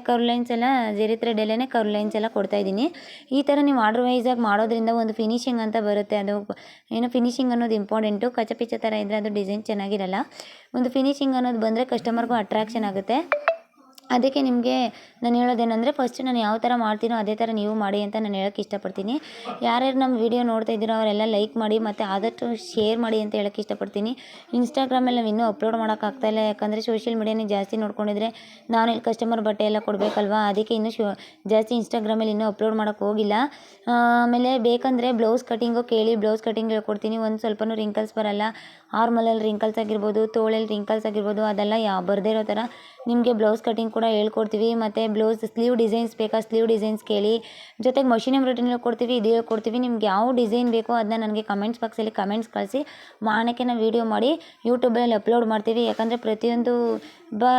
ಕರ್ವ್ ಲೈನ್ಸ್ ಎಲ್ಲ ಜರಿ ಥ್ರೆಡಲ್ಲೇ ಕರ್ವ್ ಲೈನ್ಸ್ ಎಲ್ಲ ಕೊಡ್ತಾಯಿದ್ದೀನಿ. ಈ ಥರ ನೀವು ಆರ್ಡ್ರ್ ವೈಸಾಗಿ ಮಾಡೋದ್ರಿಂದ ಒಂದು ಫಿನಿಶಿಂಗ್ ಅಂತ ಬರುತ್ತೆ. ಅದು ಏನೋ ಫಿನಿಶಿಂಗ್ ಅನ್ನೋದು ಇಂಪಾರ್ಟೆಂಟು. ಕಚ್ಚ ಥರ ಇದ್ದರೆ ಅದು ಡಿಸೈನ್ ಚೆನ್ನಾಗಿರಲ್ಲ. ಒಂದು ಫಿನಿಶಿಂಗ್ ಅನ್ನೋದು ಬಂದರೆ ಕಸ್ಟಮರ್ಗೂ ಅಟ್ರಾಕ್ಷನ್ ಆಗುತ್ತೆ. ಅದಕ್ಕೆ ನಿಮಗೆ ನಾನು ಹೇಳೋದೇನೆಂದರೆ ಫಸ್ಟ್ ನಾನು ಯಾವ ಥರ ಮಾಡ್ತೀನೋ ಅದೇ ಥರ ನೀವು ಮಾಡಿ ಅಂತ ನಾನು ಹೇಳೋಕ್ಕೆ ಇಷ್ಟಪಡ್ತೀನಿ. ಯಾರ್ಯಾರು ನಮ್ಮ ವಿಡಿಯೋ ನೋಡ್ತಾ ಇದ್ದೀರೋ ಅವರೆಲ್ಲ ಲೈಕ್ ಮಾಡಿ ಮತ್ತು ಆದಷ್ಟು ಶೇರ್ ಮಾಡಿ ಅಂತ ಹೇಳೋಕ್ಕೆ ಇಷ್ಟಪಡ್ತೀನಿ. ಇನ್ಸ್ಟಾಗ್ರಾಮಲ್ಲಿ ನಾವು ಇನ್ನೂ ಅಪ್ಲೋಡ್ ಮಾಡೋಕ್ಕಾಗ್ತಾಯಿಲ್ಲ, ಯಾಕಂದರೆ ಸೋಷಿಯಲ್ ಮೀಡಿಯಾನೇ ಜಾಸ್ತಿ ನೋಡ್ಕೊಂಡಿದ್ರೆ ನಾನು ಇಲ್ಲಿ ಕಸ್ಟಮರ್ ಬಟ್ಟೆ ಎಲ್ಲ ಕೊಡಬೇಕಲ್ವಾ, ಅದಕ್ಕೆ ಇನ್ನೂ ಜಾಸ್ತಿ ಇನ್ಸ್ಟಾಗ್ರಾಮಲ್ಲಿ ಇನ್ನೂ ಅಪ್ಲೋಡ್ ಮಾಡೋಕ್ಕೆ ಹೋಗಿಲ್ಲ. ಆಮೇಲೆ ಬೇಕಂದರೆ ಬ್ಲೌಸ್ ಕಟಿಂಗು ಕೇಳಿ, ಬ್ಲೌಸ್ ಕಟಿಂಗ್ ಹೇಳ್ಕೊಡ್ತೀನಿ. ಒಂದು ಸ್ವಲ್ಪನೂ ರಿಂಕಲ್ಸ್ ಬರಲ್ಲ. ಆರ್ಮಲಲ್ಲಿ ರಿಂಕಲ್ಸ್ ಆಗಿರ್ಬೋದು, ತೋಳಲ್ಲಿ ರಿಂಕಲ್ಸ್ ಆಗಿರ್ಬೋದು, ಅದೆಲ್ಲ ಬರದೇ ಇರೋ ಥರ ನಿಮಗೆ ಬ್ಲೌಸ್ ಕಟಿಂಗ್ ಕೂಡ ಹೇಳ್ಕೊಡ್ತೀವಿ. ಮತ್ತು ಬ್ಲೌಸ್ ಸ್ಲೀವ್ ಡಿಸೈನ್ಸ್ ಬೇಕಾ ಸ್ಲೀವ್ ಡಿಸೈನ್ಸ್ ಕೇಳಿ, ಜೊತೆಗೆ ಮಷಿನ್ ಎಂಬ್ರಾಯ್ಡ್ರಿನೂ ಹೇಳ್ಕೊಡ್ತೀವಿ, ಇದು ಹೇಳ್ಕೊಡ್ತೀವಿ. ನಿಮ್ಗೆ ಯಾವ ಡಿಸೈನ್ ಬೇಕೋ ಅದನ್ನ ನನಗೆ ಕಮೆಂಟ್ಸ್ ಬಾಕ್ಸಲ್ಲಿ ಕಮೆಂಟ್ಸ್ ಕಳಿಸಿ, ಮಾನಕ್ಕೆ ನಾವು ವೀಡಿಯೋ ಮಾಡಿ ಯೂಟ್ಯೂಬಲ್ಲಿ ಅಪ್ಲೋಡ್ ಮಾಡ್ತೀವಿ. ಯಾಕಂದರೆ ಪ್ರತಿಯೊಂದು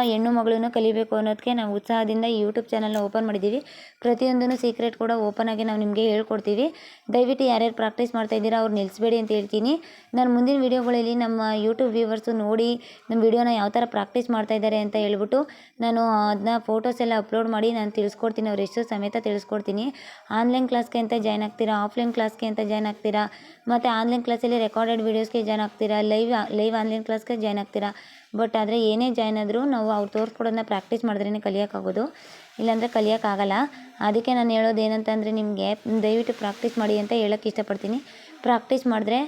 ಹೆಣ್ಣು ಮಗಳೂ ಕಲಿಬೇಕು ಅನ್ನೋದಕ್ಕೆ ನಾವು ಉತ್ಸಾಹದಿಂದ ಈ ಯೂಟ್ಯೂಬ್ ಚಾನಲ್ನ ಓಪನ್ ಮಾಡಿದ್ದೀವಿ. ಪ್ರತಿಯೊಂದೂ ಸೀಕ್ರೆಟ್ ಕೂಡ ಓಪನ್ ಆಗಿ ನಾವು ನಿಮಗೆ ಹೇಳ್ಕೊಡ್ತೀವಿ. ದಯವಿಟ್ಟು ಯಾರ್ಯಾರು ಪ್ರಾಕ್ಟೀಸ್ ಮಾಡ್ತಾಯಿದ್ದೀರಾ ಅವ್ರು ನಿಲ್ಲಿಸಬೇಡಿ ಅಂತ ಹೇಳ್ತೀನಿ. ನಾನು ಮುಂದಿನ ವೀಡಿಯೋಗಳಲ್ಲಿ ನಮ್ಮ ಯೂಟ್ಯೂಬ್ ವ್ಯೂವರ್ಸು ನೋಡಿ ನಮ್ಮ ವೀಡಿಯೋನ ಯಾವ ಥರ ಪ್ರಾಕ್ಟೀಸ್ ಮಾಡ್ತಾಯಿದ್ದಾರೆ ಅಂತ ಹೇಳ್ಬಿಟ್ಟು ನಾನು ಅದನ್ನ ಫೋಟೋಸ್ ಎಲ್ಲ ಅಪ್ಲೋಡ್ ಮಾಡಿ ನಾನು ತಿಳಿಸ್ಕೊಡ್ತೀನಿ. ಅವ್ರ ಹೆಸರು ಸಮೇತ ತಿಳಿಸ್ಕೊಡ್ತೀನಿ. ಆನ್ಲೈನ್ ಕ್ಲಾಸ್ಗೆ ಅಂತ ಜಾಯ್ನ್ ಆಗ್ತೀರಾ, ಆಫ್ಲೈನ್ ಕ್ಲಾಸ್ಗೆ ಅಂತ ಜಾಯ್ನ್ ಆಗ್ತೀರಾ, ಮತ್ತು ಆನ್ಲೈನ್ ಕ್ಲಾಸಲ್ಲಿ ರೆಕಾರ್ಡೆಡ್ ವೀಡಿಯೋಸ್ಗೆ ಜಾಯ್ನ್ ಆಗ್ತೀರಾ, ಲೈವ್ ಆನ್ಲೈನ್ ಕ್ಲಾಸ್ಗೆ ಜಾಯ್ನ್ ಆಗ್ತೀರಾ. ಬಟ್ ಆದರೆ ಏನೇ ಜಾಯ್ನ್ ಆದರೂ ನಾವು ಅವ್ರು ತೋರಿಸ್ಕೊಡೋದನ್ನ ಪ್ರಾಕ್ಟೀಸ್ ಮಾಡಿದ್ರೇ ಕಲಿಯೋಕ್ಕಾಗೋದು, ಇಲ್ಲಾಂದರೆ ಕಲಿಯೋಕ್ಕಾಗಲ್ಲ. ಅದಕ್ಕೆ ನಾನು ಹೇಳೋದು ಏನಂತಂದರೆ ನಿಮಗೆ ದಯವಿಟ್ಟು ಪ್ರಾಕ್ಟೀಸ್ ಮಾಡಿ ಅಂತ ಹೇಳೋಕ್ಕೆ ಇಷ್ಟಪಡ್ತೀನಿ. ಪ್ರಾಕ್ಟೀಸ್ ಮಾಡಿದ್ರೆ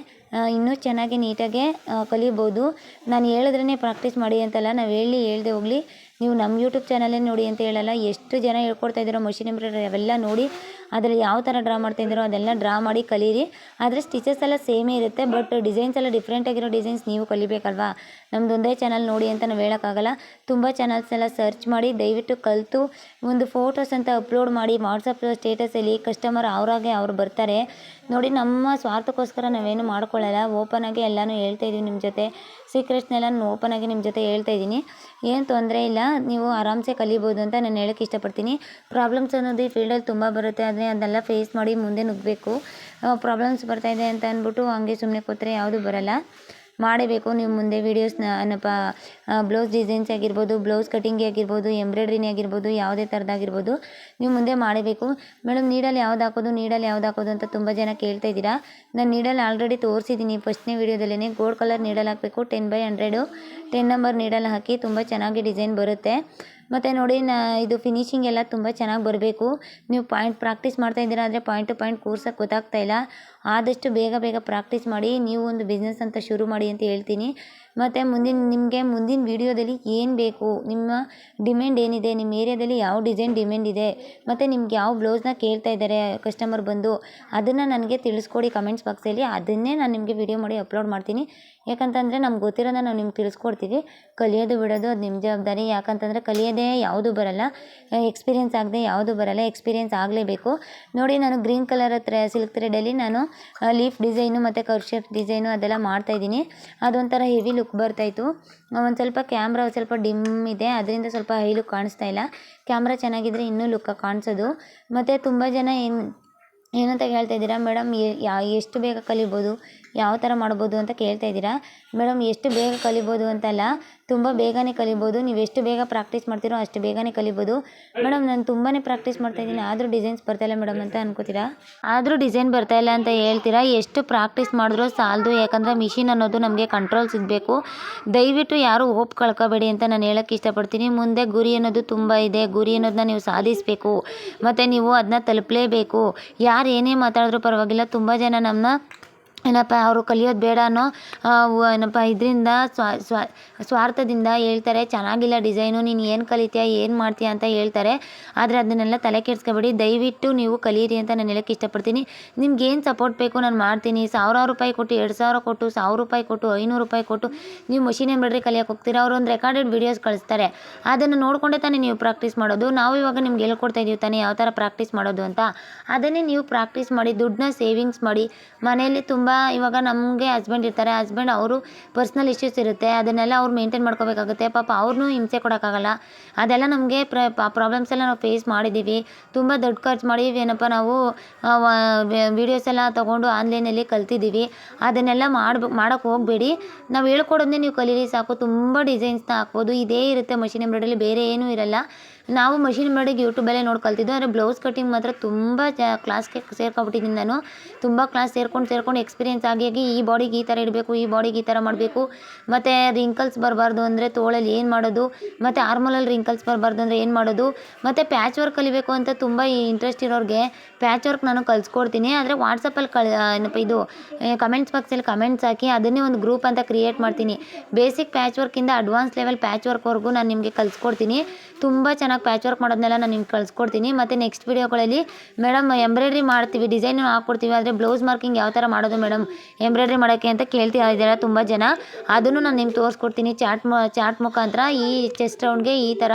ಇನ್ನೂ ಚೆನ್ನಾಗಿ ನೀಟಾಗೆ ಕಲಿಬೋದು. ನಾನು ಹೇಳಿದ್ರೇ ಪ್ರಾಕ್ಟೀಸ್ ಮಾಡಿ ಅಂತಲ್ಲ, ನಾವು ಹೇಳ್ದೆ ಹೋಗಲಿ, ನೀವು ನಮ್ಮ ಯೂಟ್ಯೂಬ್ ಚಾನಲೇ ನೋಡಿ ಅಂತ ಹೇಳಲ್ಲ. ಎಷ್ಟು ಜನ ಹೇಳ್ಕೊಡ್ತಾ ಇದ್ದೀರೋ ಮಷಿನ್ ಎಂಬ್ರಾಯ್ಡ್ರಿ ಅವೆಲ್ಲ ನೋಡಿ ಅದರಲ್ಲಿ ಯಾವ ಥರ ಡ್ರಾ ಮಾಡ್ತಾಯಿದ್ದೀರೋ ಅದೆಲ್ಲ ಡ್ರಾ ಮಾಡಿ ಕಲೀರಿ. ಆದರೆ ಸ್ಟಿಚಸ್ ಎಲ್ಲ ಸೇಮೇ ಇರುತ್ತೆ, ಬಟ್ ಡಿಸೈನ್ಸ್ ಎಲ್ಲ ಡಿಫ್ರೆಂಟಾಗಿರೋ ಡಿಸೈನ್ಸ್ ನೀವು ಕಲಿಬೇಕಲ್ವಾ. ನಮ್ದು ಒಂದೇ ಚಾನಲ್ ನೋಡಿ ಅಂತ ನಾವು ಹೇಳೋಕ್ಕಾಗಲ್ಲ. ತುಂಬ ಚಾನಲ್ಸ್ ಎಲ್ಲ ಸರ್ಚ್ ಮಾಡಿ ದಯವಿಟ್ಟು ಕಲಿತು ಒಂದು ಫೋಟೋಸ್ ಅಂತ ಅಪ್ಲೋಡ್ ಮಾಡಿ ವಾಟ್ಸಪ್ ಸ್ಟೇಟಸಲ್ಲಿ ಕಸ್ಟಮರ್ ಅವರಾಗೆ ಅವ್ರು ಬರ್ತಾರೆ ನೋಡಿ. ನಮ್ಮ ಸ್ವಾರ್ಥಕ್ಕೋಸ್ಕರ ನಾವೇನು ಮಾಡ್ಕೊಳ್ಳಲ್ಲ, ಓಪನ್ ಆಗಿ ಎಲ್ಲನೂ ಹೇಳ್ತಾಯಿದ್ದೀವಿ. ನಿಮ್ಮ ಜೊತೆ ಸೀಕ್ರೆಟ್ಸ್ನೆಲ್ಲ ನಾನು ಓಪನ್ ಆಗಿ ನಿಮ್ಮ ಜೊತೆ ಹೇಳ್ತಾಯಿದ್ದೀನಿ. ಏನು ತೊಂದರೆ ಇಲ್ಲ, ನೀವು ಆರಾಮ್ಸೆ ಕಲಿಬೋದು ಅಂತ ನಾನು ಹೇಳೋಕ್ಕೆ ಇಷ್ಟಪಡ್ತೀನಿ. ಪ್ರಾಬ್ಲಮ್ಸ್ ಅನ್ನೋದು ಈ ಫೀಲ್ಡಲ್ಲಿ ತುಂಬ ಬರುತ್ತೆ, ಆದರೆ ಅದನ್ನೆಲ್ಲ ಫೇಸ್ ಮಾಡಿ ಮುಂದೆ ನುಗ್ಗಬೇಕು. ಪ್ರಾಬ್ಲಮ್ಸ್ ಬರ್ತಾಯಿದೆ ಅಂತ ಅಂದ್ಬಿಟ್ಟು ಹಂಗೆ ಸುಮ್ಮನೆ ಕೂತ್ರೆ ಯಾವುದೂ ಬರಲ್ಲ, ಮಾಡಬೇಕು. ನೀವು ಮುಂದೆ ವೀಡಿಯೋಸ್ನ ಬ್ಲೌಸ್ ಡಿಸೈನ್ಸ್ ಆಗಿರ್ಬೋದು, ಬ್ಲೌಸ್ ಕಟಿಂಗ್ ಆಗಿರ್ಬೋದು, ಎಂಬ್ರಾಯ್ಡ್ರಿನೇ ಆಗಿರ್ಬೋದು, ಯಾವುದೇ ಥರದ್ದಾಗಿರ್ಬೋದು ನೀವು ಮುಂದೆ ಮಾಡಬೇಕು. ಮೇಡಮ್ ನೀಡಲ್ಲಿ ಯಾವ್ದು ಹಾಕೋದು ಅಂತ ತುಂಬ ಜನ ಕೇಳ್ತಾ ಇದ್ದೀರಾ. ನಾನು ನೀಡಲ್ಲಿ ಆಲ್ರೆಡಿ ತೋರಿಸಿದ್ದೀನಿ ಫಸ್ಟ್ನೇ ವೀಡಿಯೋದಲ್ಲೇ. ಗೋಲ್ಡ್ ಕಲರ್ ನೀಡಲ್ ಹಾಕಬೇಕು, 10x100 10 ನಂಬರ್ ನೀಡಲ್ ಹಾಕಿ ತುಂಬ ಚೆನ್ನಾಗಿ ಡಿಸೈನ್ ಬರುತ್ತೆ. ಮತ್ತು ನೋಡಿ ಇದು ಫಿನಿಶಿಂಗ್ ಎಲ್ಲ ತುಂಬ ಚೆನ್ನಾಗಿ ಬರಬೇಕು. ನೀವು ಪ್ರಾಕ್ಟೀಸ್ ಮಾಡ್ತಾ ಇದ್ದೀರಾ ಆದರೆ ಪಾಯಿಂಟ್ ಟು ಪಾಯಿಂಟ್ ಕೂರ್ಸೋಕ್ಕೆ ಗೊತ್ತಾಗ್ತಾಯಿಲ್ಲ. ಆದಷ್ಟು ಬೇಗ ಪ್ರಾಕ್ಟೀಸ್ ಮಾಡಿ ನೀವು ಒಂದು ಬಿಸ್ನೆಸ್ ಅಂತ ಶುರು ಮಾಡಿ ಅಂತ ಹೇಳ್ತೀನಿ. ಮತ್ತು ನಿಮಗೆ ಮುಂದಿನ ವೀಡಿಯೋದಲ್ಲಿ ಏನು ಬೇಕು, ನಿಮ್ಮ ಡಿಮ್ಯಾಂಡ್ ಏನಿದೆ, ನಿಮ್ಮ ಏರಿಯಾದಲ್ಲಿ ಯಾವ ಡಿಸೈನ್ ಡಿಮ್ಯಾಂಡ್ ಇದೆ, ಮತ್ತು ನಿಮ್ಗೆ ಯಾವ ಬ್ಲೌಸ್ನ ಕೇಳ್ತಾ ಇದ್ದಾರೆ ಕಸ್ಟಮರ್ ಬಂದು, ಅದನ್ನು ನನಗೆ ತಿಳಿಸ್ಕೊಡಿ ಕಮೆಂಟ್ಸ್ ಬಾಕ್ಸಲ್ಲಿ. ಅದನ್ನೇ ನಾನು ನಿಮಗೆ ವೀಡಿಯೋ ಮಾಡಿ ಅಪ್ಲೋಡ್ ಮಾಡ್ತೀನಿ. ಯಾಕಂತಂದರೆ ನಮ್ಗೆ ಗೊತ್ತಿರೋದನ್ನ ನಾವು ನಿಮ್ಗೆ ತಿಳಿಸ್ಕೊಡ್ತೀವಿ. ಕಲಿಯೋದು ಬಿಡೋದು ಅದು ನಿಮ್ಮ ಜವಾಬ್ದಾರಿ. ಯಾಕಂತಂದರೆ ಕಲಿಯೋದೇ ಯಾವುದೂ ಬರಲ್ಲ, ಎಕ್ಸ್ಪೀರಿಯೆನ್ಸ್ ಆಗದೆ ಯಾವುದೂ ಬರಲ್ಲ, ಎಕ್ಸ್ಪೀರಿಯೆನ್ಸ್ ಆಗಲೇಬೇಕು. ನೋಡಿ ನಾನು ಗ್ರೀನ್ ಕಲರ್ ಸಿಲ್ಕ್ ಥ್ರೆಡಲ್ಲಿ ನಾನು ಲೀಫ್ ಡಿಸೈನು ಮತ್ತು ಕರ್ವ್ ಡಿಸೈನು ಅದೆಲ್ಲ ಮಾಡ್ತಾಯಿದ್ದೀನಿ. ಅದೊಂಥರ ಹೆವಿ ಲುಕ್ ಬರ್ತಾಯಿತ್ತು. ಒಂದು ಸ್ವಲ್ಪ ಕ್ಯಾಮ್ರಾ ಸ್ವಲ್ಪ ಡಿಮ್ ಇದೆ, ಅದರಿಂದ ಸ್ವಲ್ಪ ಹೈ ಲುಕ್ ಕಾಣಿಸ್ತಾ ಇಲ್ಲ. ಕ್ಯಾಮ್ರಾ ಚೆನ್ನಾಗಿದ್ದರೆ ಇನ್ನೂ ಲುಕ್ಕಾಗಿ ಕಾಣಿಸೋದು. ಮತ್ತು ತುಂಬ ಜನ ಏನಂತ ಕೇಳ್ತಾ ಇದ್ದೀರಾ, ಮೇಡಮ್ ಎಷ್ಟು ಬೇಗ ಕಲಿಬೋದು, ಯಾವ ಥರ ಮಾಡ್ಬೋದು ಅಂತ ಕೇಳ್ತಾ ಇದ್ದೀರಾ. ಮೇಡಮ್ ಎಷ್ಟು ಬೇಗ ಕಲಿಬೋದು ಅಂತಲ್ಲ, ತುಂಬ ಬೇಗನೆ ಕಲಿಬೋದು. ನೀವು ಎಷ್ಟು ಬೇಗ ಪ್ರಾಕ್ಟೀಸ್ ಮಾಡ್ತೀರೋ ಅಷ್ಟು ಬೇಗನೆ ಕಲಿಬೋದು. ಮೇಡಮ್ ನಾನು ತುಂಬಾ ಪ್ರಾಕ್ಟೀಸ್ ಮಾಡ್ತಾಯಿದ್ದೀನಿ ಆದರೂ ಡಿಸೈನ್ಸ್ ಬರ್ತಾಯಿಲ್ಲ ಮೇಡಮ್ ಅಂತ ಅನ್ಕೋತೀರಾ. ಆದರೂ ಡಿಸೈನ್ ಬರ್ತಾಯಿಲ್ಲ ಅಂತ ಹೇಳ್ತೀರಾ. ಎಷ್ಟು ಪ್ರಾಕ್ಟೀಸ್ ಮಾಡಿದ್ರೂ ಸಾಲದು, ಯಾಕಂದರೆ ಮಿಷಿನ್ ಅನ್ನೋದು ನಮಗೆ ಕಂಟ್ರೋಲ್ ಸಿಗಬೇಕು. ದಯವಿಟ್ಟು ಯಾರೂ ಹೋಪ್ ಕಳ್ಕೊಬೇಡಿ ಅಂತ ನಾನು ಹೇಳೋಕ್ಕೆ ಇಷ್ಟಪಡ್ತೀನಿ. ಮುಂದೆ ಗುರಿ ಅನ್ನೋದು ತುಂಬ ಇದೆ, ಗುರಿ ಅನ್ನೋದನ್ನ ನೀವು ಸಾಧಿಸಬೇಕು, ಮತ್ತು ನೀವು ಅದನ್ನ ತಲುಪಲೇಬೇಕು. ಯಾರು ಏನೇ ಮಾತಾಡಿದ್ರೂ ಪರವಾಗಿಲ್ಲ. ತುಂಬ ಜನ ನಮ್ಮನ್ನ ಏನಪ್ಪ ಅವರು ಕಲಿಯೋದು ಬೇಡ ಅನ್ನೋ ಏನಪ್ಪ ಇದರಿಂದ ಸ್ವಾರ್ಥದಿಂದ ಹೇಳ್ತಾರೆ, ಚೆನ್ನಾಗಿಲ್ಲ ಡಿಸೈನು, ನೀನು ಏನು ಕಲಿತೀಯ ಏನು ಮಾಡ್ತೀಯ ಅಂತ ಹೇಳ್ತಾರೆ. ಆದರೆ ಅದನ್ನೆಲ್ಲ ತಲೆ ಕೆಡಿಸ್ಕೊಬೇಡಿ, ದಯವಿಟ್ಟು ನೀವು ಕಲೀರಿ ಅಂತ ನಾನು ಹೇಳೋಕ್ಕೆ ಇಷ್ಟಪಡ್ತೀನಿ. ನಿಮ್ಗೆ ಏನು ಸಪೋರ್ಟ್ ಬೇಕು ನಾನು ಮಾಡ್ತೀನಿ. 1000 ರೂಪಾಯಿ ಕೊಟ್ಟು, 2000 ಕೊಟ್ಟು, 1000 ರೂಪಾಯಿ ಕೊಟ್ಟು, 500 ರೂಪಾಯಿ ಕೊಟ್ಟು ನೀವು ಮಷಿನ್ ಎಂಬ್ರಾಯ್ಡ್ರಿ ಕಲಿಯೋಕೆ ಹೋಗ್ತೀರಾ. ಅವರು ಒಂದು ರೆಕಾರ್ಡೆಡ್ ವೀಡಿಯೋಸ್ ಕಳಿಸ್ತಾರೆ, ಅದನ್ನು ನೋಡಿಕೊಂಡೇ ತಾನೇ ನೀವು ಪ್ರಾಕ್ಟೀಸ್ ಮಾಡೋದು. ನಾವು ಇವಾಗ ನಿಮ್ಗೆ ಹೇಳ್ಕೊಡ್ತಾ ಇದೀವಿ ತಾನೇ ಯಾವ ಥರ ಪ್ರಾಕ್ಟೀಸ್ ಮಾಡೋದು ಅಂತ. ಅದನ್ನೇ ನೀವು ಪ್ರಾಕ್ಟೀಸ್ ಮಾಡಿ, ದುಡ್ಡನ್ನ ಸೇವಿಂಗ್ಸ್ ಮಾಡಿ. ಮನೆಯಲ್ಲಿ ತುಂಬ ಇವಾಗ ನಮಗೆ ಹಸ್ಬೆಂಡ್ ಇರ್ತಾರೆ, ಹಸ್ಬೆಂಡ್ ಅವರು ಪರ್ಸ್ನಲ್ ಇಶ್ಯೂಸ್ ಇರುತ್ತೆ, ಅದನ್ನೆಲ್ಲ ಅವ್ರು ಮೇಂಟೈನ್ ಮಾಡ್ಕೋಬೇಕಾಗುತ್ತೆ. ಪಾಪ ಅವ್ರನ್ನೂ ಹಿಂಸೆ ಕೊಡೋಕ್ಕಾಗಲ್ಲ. ಅದೆಲ್ಲ ನಮಗೆ ಪ್ರಾಬ್ಲಮ್ಸ್ ಎಲ್ಲ ನಾವು ಫೇಸ್ ಮಾಡಿದ್ದೀವಿ. ತುಂಬ ದುಡ್ಡು ಖರ್ಚು ಮಾಡಿ ಏನಪ್ಪ ನಾವು ವೀಡಿಯೋಸ್ ಎಲ್ಲ ತೊಗೊಂಡು ಆನ್ಲೈನಲ್ಲಿ ಕಲ್ತಿದ್ದೀವಿ. ಅದನ್ನೆಲ್ಲ ಮಾಡೋಕ್ಕೆ ಹೋಗಬೇಡಿ. ನಾವು ಹೇಳ್ಕೊಡೋದನ್ನೇ ನೀವು ಕಲೀರಿ ಸಾಕು. ತುಂಬ ಡಿಸೈನ್ಸ್ನ ಹಾಕ್ಬೋದು, ಇದೇ ಇರುತ್ತೆ ಮಷಿನ್ ಎಂಬ್ರಾಯ್ಡ್ರಿಲಿ, ಬೇರೆ ಏನೂ ಇರಲ್ಲ. ನಾವು ಮಷಿನ್ ಎಂಬ್ರಾಯ್ಡ್ರಿಗೆ ಯೂಟ್ಯೂಬಲ್ಲೇ ನೋಡಿ ಕಲ್ತಿದ್ದು. ಆದರೆ ಬ್ಲೌಸ್ ಕಟಿಂಗ್ ಮಾತ್ರ ತುಂಬ ಕ್ಲಾಸ್ಗೆ ಸೇರ್ಕೊಬಿಟ್ಟಿದ್ದೀನಿ ನಾನು. ತುಂಬ ಕ್ಲಾಸ್ ಸೇರ್ಕೊಂಡು ಎಕ್ಸ್ಪೀರಿಯೆನ್ಸ್ ಆಗಿ ಈ ಬಾಡಿಗೆ ಈ ಥರ ಇಡಬೇಕು, ಈ ಬಾಡಿಗೆ ಈ ಥರ ಮಾಡಬೇಕು, ಮತ್ತು ರಿಂಕಲ್ಸ್ ಬರಬಾರ್ದು ಅಂದರೆ ತೋಳಲ್ಲಿ ಏನು ಮಾಡೋದು, ಮತ್ತು ಆರ್ಮಲಲ್ಲಿ ರಿಂಕಲ್ಸ್ ಬರಬಾರ್ದು ಅಂದರೆ ಏನು ಮಾಡೋದು, ಮತ್ತು ಪ್ಯಾಚ್ ವರ್ಕ್ ಕಲಿಬೇಕು ಅಂತ ತುಂಬ ಇಂಟ್ರೆಸ್ಟ್ ಇರೋರಿಗೆ ಪ್ಯಾಚ್ ವರ್ಕ್ ನಾನು ಕಲಿಸ್ಕೊಡ್ತೀನಿ. ಆದರೆ ವಾಟ್ಸಪ್ಪಲ್ಲಿ ಏನಪ್ಪ ಇದು ಕಮೆಂಟ್ಸ್ ಬಾಕ್ಸಲ್ಲಿ ಕಮೆಂಟ್ಸ್ ಹಾಕಿ ಅದನ್ನೇ ಒಂದು ಗ್ರೂಪ್ ಅಂತ ಕ್ರಿಯೇಟ್ ಮಾಡ್ತೀನಿ. ಬೇಸಿಕ್ ಪ್ಯಾಚ್ ವರ್ಕಿಂದ ಅಡ್ವಾನ್ಸ್ ಲೆವೆಲ್ ಪ್ಯಾಚ್ ವರ್ಕ್ವರೆಗೂ ನಾನು ನಿಮಗೆ ಕಲಿಸ್ಕೊಡ್ತೀನಿ. ತುಂಬ ಚೆನ್ನಾಗಿ ಕ್ಲೀನಾಗಿ ಪ್ಯಾಚ್ ವರ್ಕ್ ಮಾಡೋದನ್ನೆಲ್ಲ ನಾನು ನಿಮ್ಗೆ ಕಳಿಸ್ಕೊಡ್ತೀನಿ. ಮತ್ತು ನೆಕ್ಸ್ಟ್ ವೀಡಿಯೋಗಳಲ್ಲಿ ಮೇಡಮ್ ಎಂಬ್ರಾಯ್ಡ್ರಿ ಮಾಡ್ತೀವಿ, ಡಿಸೈನು ಹಾಕ್ಕೊಡ್ತೀವಿ, ಆದರೆ ಬ್ಲೌಸ್ ಮಾರ್ಕಿಂಗ್ ಯಾವ ಥರ ಮಾಡೋದು ಮೇಡಮ್ ಎಂಬ್ರಾಯ್ಡ್ರಿ ಮಾಡೋಕ್ಕೆ ಅಂತ ಕೇಳ್ತಾ ಇದ್ದಾರೆ ತುಂಬ ಜನ. ಅದನ್ನು ನಾನು ನಿಮ್ಗೆ ತೋರಿಸ್ಕೊಡ್ತೀನಿ ಚಾರ್ಟ್ ಮುಖಾಂತರ. ಈ ಚೆಸ್ಟ್ ರೌಂಡ್ಗೆ ಈ ಥರ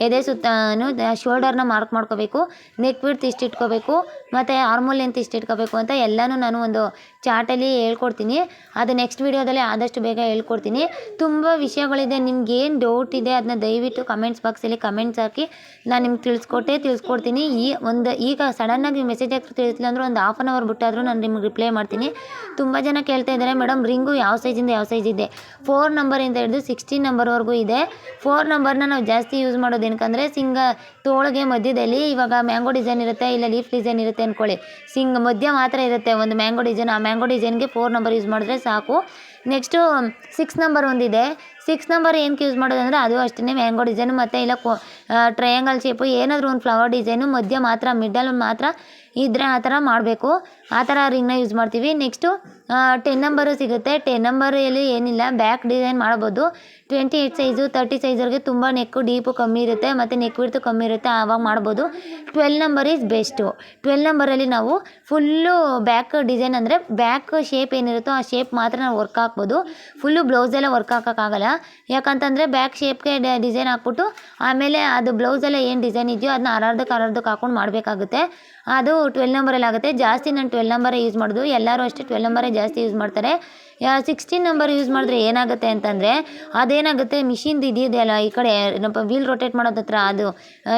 ಎದೆ ಸುತ್ತನೂ ಶೋಲ್ಡರ್ನ ಮಾರ್ಕ್ ಮಾಡ್ಕೋಬೇಕು, ನೆಕ್ ವಿಡ್ತ್ ಇಷ್ಟು ಇಟ್ಕೋಬೇಕು, ಮತ್ತು ಆರ್ಮೋಲ್ ಲೆಂತ್ ಇಷ್ಟು ಇಟ್ಕೋಬೇಕು ಅಂತ ಎಲ್ಲನೂ ನಾನು ಒಂದು ಚಾರ್ಟಲ್ಲಿ ಹೇಳ್ಕೊಡ್ತೀನಿ. ಅದು ನೆಕ್ಸ್ಟ್ ವೀಡಿಯೋದಲ್ಲಿ ಆದಷ್ಟು ಬೇಗ ಹೇಳ್ಕೊಡ್ತೀನಿ. ತುಂಬ ವಿಷಯಗಳಿದೆ, ನಿಮ್ಗೆ ಏನು ಡೌಟ್ ಇದೆ ಅದನ್ನ ದಯವಿಟ್ಟು ಕಮೆಂಟ್ಸ್ ಬಾಕ್ಸಲ್ಲಿ ಕಮೆಂಟ್ಸ್ ಹಾಕಿ, ನಾನು ನಿಮ್ಗೆ ತಿಳಿಸ್ಕೊಡ್ತೀನಿ. ಈಗ ಸಡನ್ನಾಗಿ ಮೆಸೇಜ್ ಹಾಕಿ ತಿಳಿಸಿಲ್ಲ ಅಂದರೂ ಒಂದು ಹಾಫ್ ಆನ್ ಅವರ್ ಬಿಟ್ಟಾದರೂ ನಾನು ನಿಮ್ಗೆ ರಿಪ್ಲೈ ಮಾಡ್ತೀನಿ. ತುಂಬ ಜನ ಕೇಳ್ತಾ ಇದ್ದಾರೆ ಮೇಡಮ್ ರಿಂಗು ಯಾವ ಸೈಜಿಂದ ಯಾವ ಸೈಜ್ ಇದೆ. 4 ನಂಬರಿಂದ ಹಿಡಿದು 16 ನಂಬರ್ವರೆಗೂ ಇದೆ. 4 ನಂಬರ್ನ ನಾವು ಜಾಸ್ತಿ ಯೂಸ್ ಮಾಡೋದು ಏನಕ್ಕಂದರೆ ತೋಳಿಗೆ ಮಧ್ಯದಲ್ಲಿ ಇವಾಗ ಮ್ಯಾಂಗೋ ಡಿಸೈನ್ ಇರುತ್ತೆ, ಇಲ್ಲ ಲೀಫ್ ಡಿಸೈನ್ ಇರುತ್ತೆ ಅಂದ್ಕೊಳ್ಳಿ, ಮಧ್ಯ ಮಾತ್ರ ಇರುತ್ತೆ ಒಂದು ಮ್ಯಾಂಗೋ ಡಿಸೈನ್. ಆ ಮ್ಯಾಂಗೋ ಡಿಸೈನ್ಗೆ 4 ನಂಬರ್ ಯೂಸ್ ಮಾಡಿದ್ರೆ ಸಾಕು. ನೆಕ್ಸ್ಟು 6 ನಂಬರ್ ಒಂದಿದೆ. 6 ನಂಬರ್ ಏನಕ್ಕೆ ಯೂಸ್ ಮಾಡೋದಂದರೆ ಅದು ಅಷ್ಟೇ ಮ್ಯಾಂಗೋ ಡಿಸೈನು, ಮತ್ತು ಇಲ್ಲ ಟ್ರಯಾಂಗಲ್ ಶೇಪು ಏನಾದರೂ ಒಂದು ಫ್ಲವರ್ ಡಿಸೈನು ಮಧ್ಯ ಮಾತ್ರ ಮಿಡಲ್ ಮಾತ್ರ ಇದ್ದರೆ ಆ ಥರ ಮಾಡಬೇಕು. ಆ ಥರ ರಿಂಗ್ನ ಯೂಸ್ ಮಾಡ್ತೀವಿ. ನೆಕ್ಸ್ಟು 10 ನಂಬರು ಸಿಗುತ್ತೆ. 10 ನಂಬರಲ್ಲಿ ಏನಿಲ್ಲ, ಬ್ಯಾಕ್ ಡಿಸೈನ್ ಮಾಡ್ಬೋದು. 28 ಸೈಜು 30 ಸೈಜವ್ರಿಗೆ ತುಂಬ ನೆಕ್ಕು ಡೀಪು ಕಮ್ಮಿ ಇರುತ್ತೆ, ಮತ್ತು ನೆಕ್ ವಿಡ್ತು ಕಮ್ಮಿ ಇರುತ್ತೆ, ಆವಾಗ ಮಾಡ್ಬೋದು. 12 ನಂಬರ್ ಈಸ್ ಬೆಸ್ಟು. 12 ನಂಬರಲ್ಲಿ ನಾವು ಫುಲ್ಲು ಬ್ಯಾಕ್ ಡಿಸೈನ್ ಅಂದರೆ ಬ್ಯಾಕ್ ಶೇಪ್ ಏನಿರುತ್ತೋ ಆ ಶೇಪ್ ಮಾತ್ರ ನಾವು ವರ್ಕ್ ಹಾಕ್ಬೋದು. ಫುಲ್ಲು ಬ್ಲೌಸೆಲ್ಲ ವರ್ಕ್ ಹಾಕೋಕ್ಕಾಗಲ್ಲ, ಯಾಕಂತಂದರೆ ಬ್ಯಾಕ್ ಶೇಪ್ಗೆ ಡಿಸೈನ್ ಹಾಕ್ಬಿಟ್ಟು ಆಮೇಲೆ ಅದು ಬ್ಲೌಸೆಲ್ಲ ಏನು ಡಿಸೈನ್ ಇದೆಯೋ ಅದನ್ನ ಅರ್ಧಕ್ಕೆ ಹಾಕ್ಕೊಂಡು ಮಾಡಬೇಕಾಗುತ್ತೆ. ಅದು 12 ನಂಬರಲ್ಲಿ ಆಗುತ್ತೆ. ಜಾಸ್ತಿ ನಾನು 12 ನಂಬರೇ ಯೂಸ್ ಮಾಡೋದು, ಎಲ್ಲರೂ ಅಷ್ಟೇ 12 ನಂಬರೇ ಜಾಸ್ತಿ ಯೂಸ್ ಮಾಡ್ತಾರೆ. 16 ನಂಬರ್ ಯೂಸ್ ಮಾಡಿದ್ರೆ ಏನಾಗುತ್ತೆ ಅಂತಂದರೆ ಅದೇನಾಗುತ್ತೆ, ಮಿಷಿನ್ದು ಇದೆಯಲ್ಲ ಈ ಕಡೆ ಏನಪ್ಪ ವೀಲ್ ರೊಟೇಟ್ ಮಾಡೋದು ಹತ್ರ ಅದು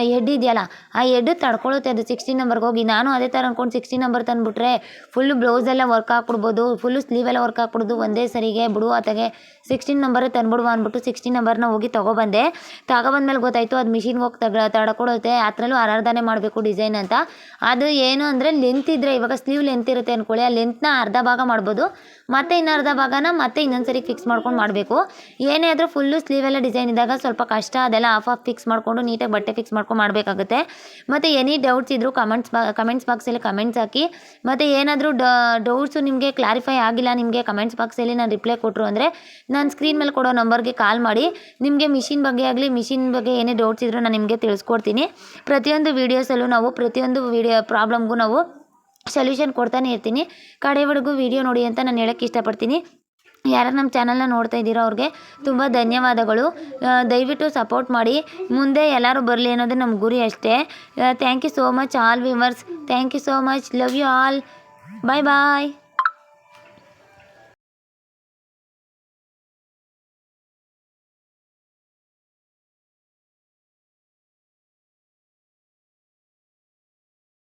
ಹೆಡ್ ಇದೆಯಲ್ಲ, ಆ ಹೆಡ್ ತಡ್ಕೊಳ್ಳುತ್ತೆ ಅದು 16 ನಂಬರ್ಗೆ ಹೋಗಿ. ನಾನು ಅದೇ ಥರ ಅಂದ್ಕೊಂಡು 16 ನಂಬರ್ ತಂದುಬಿಟ್ರೆ ಫುಲ್ಲು ಬ್ಲೌಸೆಲ್ಲ ವರ್ಕ್ ಹಾಕ್ಬಿಡ್ಬೋದು, ಫುಲ್ಲು ಸ್ಲೀವೆಲ್ಲ ವರ್ಕ್ ಹಾಕ್ಬಿಡೋದು ಒಂದೇ ಸರಿಗೆ ಬಿಡು ಆತಗೆ 16 ನಂಬರೇ ತಂದುಬಿಡುವ ಅಂದ್ಬಿಟ್ಟು 16 ನಂಬರ್ನ ಹೋಗಿ ತಗೊಬಂದ್ಮೇಲೆ ಗೊತ್ತಾಯಿತು ಅದು ಮಿಷಿನ್ಗೆ ಹೋಗಿ ತಡ್ಕೊಳುತ್ತೆ, ಅದರಲ್ಲೂ ಅರ್ಧನೇ ಮಾಡಬೇಕು ಡಿಸೈನ್ ಅಂತ. ಅದು ಏನು ಅಂದರೆ ಲೆಂತ್ ಇದ್ದರೆ, ಇವಾಗ ಸ್ಲೀವ್ ಲೆಂತ್ ಇರುತ್ತೆ ಅಂದ್ಕೊಳ್ಳಿ, ಆ ಲೆಂತ್ನ ಅರ್ಧ ಭಾಗ ಮಾಡ್ಬೋದು, ಮತ್ತು ಇನ್ನು ಅರ್ಧ ಭಾಗನ ಮತ್ತೆ ಇನ್ನೊಂದು ಸರಿ ಫಿಕ್ಸ್ ಮಾಡ್ಕೊಂಡು ಮಾಡಬೇಕು. ಏನೇ ಆದರೂ ಫುಲ್ಲು ಸ್ಲೀವೆಲ್ಲ ಡಿಸೈನ್ ಇದ್ದಾಗ ಸ್ವಲ್ಪ ಕಷ್ಟ, ಅದೆಲ್ಲ ಆಫ್ ಫಿಕ್ಸ್ ಮಾಡಿಕೊಂಡು ನೀಟಾಗಿ ಬಟ್ಟೆ ಫಿಕ್ಸ್ ಮಾಡ್ಕೊಂಡು ಮಾಡಬೇಕಾಗುತ್ತೆ. ಮತ್ತು ಎನಿ ಡೌಟ್ಸ್ ಇದ್ದರೂ ಕಮೆಂಟ್ಸ್ ಬಾಕ್ಸಲ್ಲಿ ಕಮೆಂಟ್ಸ್ ಹಾಕಿ. ಮತ್ತು ಏನಾದರೂ ಡೌಟ್ಸು ನಿಮಗೆ ಕ್ಲಾರಿಫೈ ಆಗಿಲ್ಲ, ನಿಮಗೆ ಕಮೆಂಟ್ಸ್ ಬಾಕ್ಸಲ್ಲಿ ನಾನು ರಿಪ್ಲೈ ಕೊಟ್ಟರು ಅಂದರೆ ನಾನು ಸ್ಕ್ರೀನ್ ಮೇಲೆ ಕೊಡೋ ನಂಬರ್ಗೆ ಕಾಲ್ ಮಾಡಿ, ನಿಮಗೆ ಮಿಷಿನ್ ಬಗ್ಗೆ ಆಗಲಿ ಮಿಷಿನ್ ಬಗ್ಗೆ ಏನೇ ಡೌಟ್ಸ್ ಇದ್ದರೂ ನಾನು ನಿಮಗೆ ತಿಳಿಸ್ಕೊಡ್ತೀನಿ. ಪ್ರತಿಯೊಂದು ವೀಡಿಯೋಸಲ್ಲೂ ನಾವು ಪ್ರತಿಯೊಂದು ಪ್ರಾಬ್ಲಮ್ಗೂ ನಾವು ಸೊಲ್ಯೂಷನ್ ಕೊಡ್ತಾನೆ ಇರ್ತೀನಿ. ಕಡೆವರೆಗೂ ವೀಡಿಯೋ ನೋಡಿ ಅಂತ ನಾನು ಹೇಳೋಕ್ಕೆ ಇಷ್ಟಪಡ್ತೀನಿ. ಯಾರು ನಮ್ಮ ಚಾನಲ್ನ ನೋಡ್ತಾ ಇದ್ದೀರೋ ಅವ್ರಿಗೆ ತುಂಬ ಧನ್ಯವಾದಗಳು. ದಯವಿಟ್ಟು ಸಪೋರ್ಟ್ ಮಾಡಿ, ಮುಂದೆ ಎಲ್ಲರೂ ಬರಲಿ ಅನ್ನೋದು ನಮ್ಮ ಗುರಿ ಅಷ್ಟೇ. Thank you so much all viewers, thank you so much, love you all, bye bye.